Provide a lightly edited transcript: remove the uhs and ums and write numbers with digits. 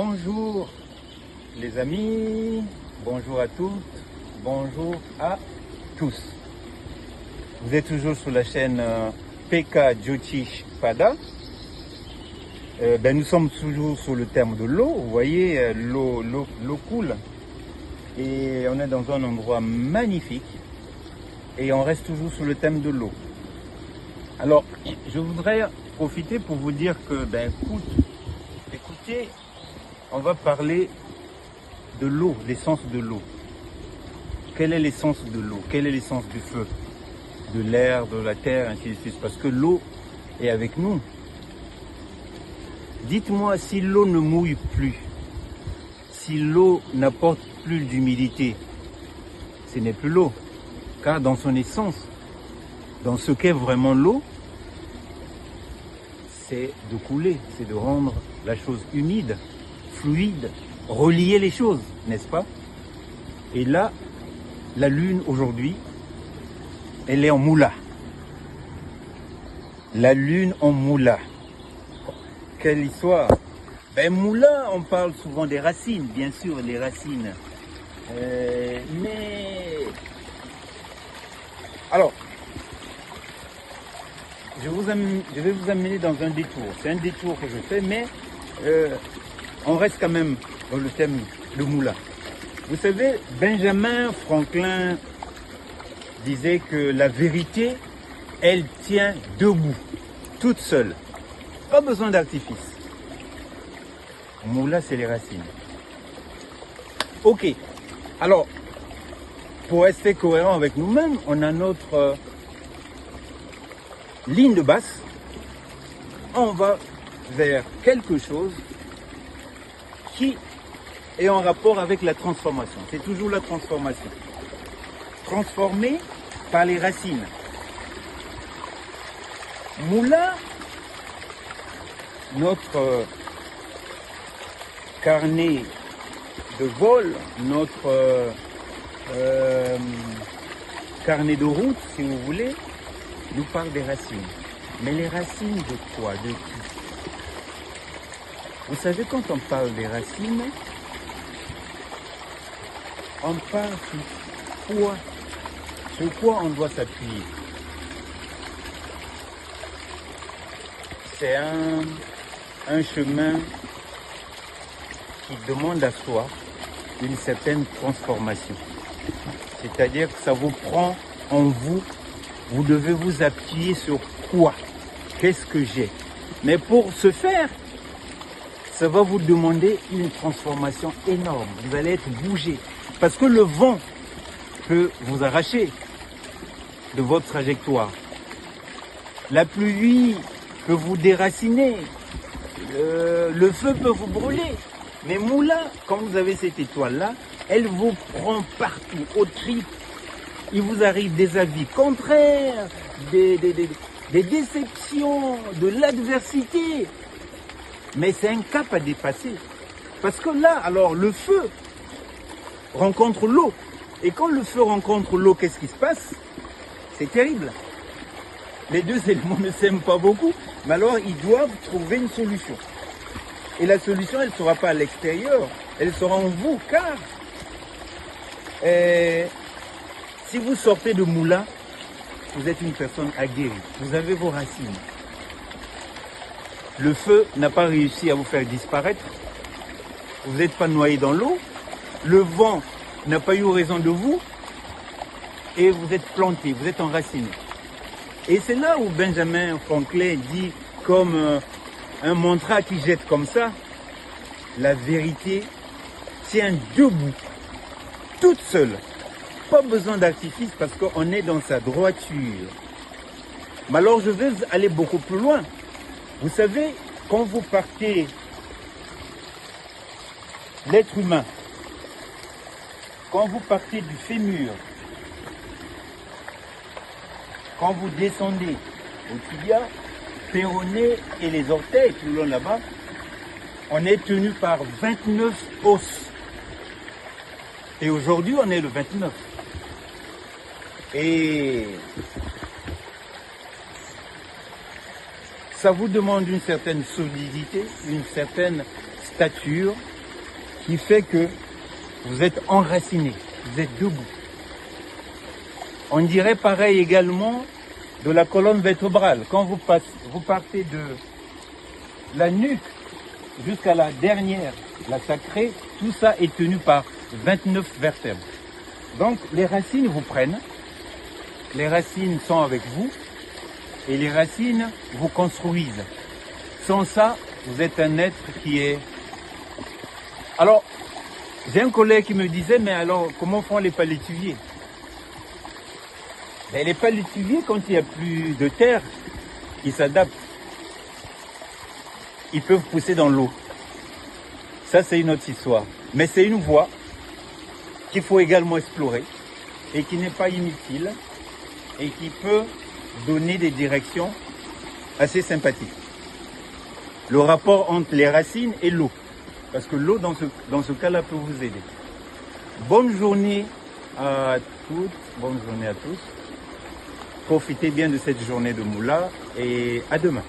Bonjour les amis, bonjour à toutes, bonjour à tous. Vous êtes toujours sur la chaîne PK Jyotish Pada. Nous sommes toujours sur le thème de l'eau. Vous voyez, l'eau coule et on est dans un endroit magnifique et on reste toujours sur le thème de l'eau. Alors, je voudrais profiter pour vous dire que, écoutez, on va parler de l'eau, l'essence de l'eau. Quelle est l'essence de l'eau? Quelle est l'essence du feu, de l'air, de la terre, ainsi de suite? Parce que l'eau est avec nous. Dites-moi, si l'eau ne mouille plus, si l'eau n'apporte plus d'humidité, ce n'est plus l'eau. Car dans son essence, dans ce qu'est vraiment l'eau, c'est de couler, c'est de rendre la chose humide, fluide, relier les choses, n'est-ce pas? Et là, la lune aujourd'hui, elle est en moula. La lune en moula. Quelle histoire! Moula, on parle souvent des racines, bien sûr, les racines. Alors, je vais vous amener dans un détour. C'est un détour que je fais, mais on reste quand même dans le thème de moula. Vous savez, Benjamin Franklin disait que la vérité, elle tient debout, toute seule. Pas besoin d'artifice. Moula, c'est les racines. Ok. Alors, pour rester cohérent avec nous-mêmes, on a notre ligne de basse. On va vers quelque chose qui est en rapport avec la transformation. C'est toujours la transformation. Transformé par les racines. Moula, notre carnet de vol, notre carnet de route, si vous voulez, nous parle des racines. Mais les racines de quoi? De qui? Vous savez, quand on parle des racines, on parle sur quoi on doit s'appuyer. C'est un chemin qui demande à soi une certaine transformation. C'est-à-dire que ça vous prend en vous, vous devez vous appuyer sur quoi? Qu'est-ce que j'ai? Mais pour ce faire, ça va vous demander une transformation énorme. Vous allez être bougé. Parce que le vent peut vous arracher de votre trajectoire. La pluie peut vous déraciner. Le feu peut vous brûler. Mais moula, quand vous avez cette étoile-là, elle vous prend partout, aux tripes. Il vous arrive des avis contraires, des déceptions, de l'adversité. Mais c'est un cap à dépasser. Parce que là, alors, le feu rencontre l'eau. Et quand le feu rencontre l'eau, qu'est-ce qui se passe? C'est terrible. Les deux éléments ne s'aiment pas beaucoup, mais alors ils doivent trouver une solution. Et la solution, elle ne sera pas à l'extérieur, elle sera en vous, car si vous sortez de moula, vous êtes une personne aguerrie, vous avez vos racines. Le feu n'a pas réussi à vous faire disparaître, vous n'êtes pas noyé dans l'eau, le vent n'a pas eu raison de vous, et vous êtes planté, vous êtes enraciné. Et c'est là où Benjamin Franklin dit, comme un mantra qui jette comme ça, la vérité tient debout, toute seule. Pas besoin d'artifice parce qu'on est dans sa droiture. Mais alors je vais aller beaucoup plus loin. Vous savez, quand vous partez, l'être humain, quand vous partez du fémur, quand vous descendez au tibia, péroné et les orteils, plus loin là-bas, on est tenu par 29 os. Et aujourd'hui, on est le 29. Et ça vous demande une certaine solidité, une certaine stature qui fait que vous êtes enraciné, vous êtes debout. On dirait pareil également de la colonne vertébrale. Quand vous partez de la nuque jusqu'à la dernière, la sacrée, tout ça est tenu par 29 vertèbres. Donc les racines vous prennent, les racines sont avec vous et les racines vous construisent. Sans ça, vous êtes un être qui est... Alors, j'ai un collègue qui me disait, mais alors comment font les palétuviers? Ben, les palétuviers, quand il n'y a plus de terre, ils s'adaptent. Ils peuvent pousser dans l'eau. Ça, c'est une autre histoire. Mais c'est une voie qu'il faut également explorer et qui n'est pas inutile et qui peut donner des directions assez sympathiques. Le rapport entre les racines et l'eau. Parce que l'eau, dans ce cas-là, peut vous aider. Bonne journée à toutes, bonne journée à tous. Profitez bien de cette journée de Moula et à demain.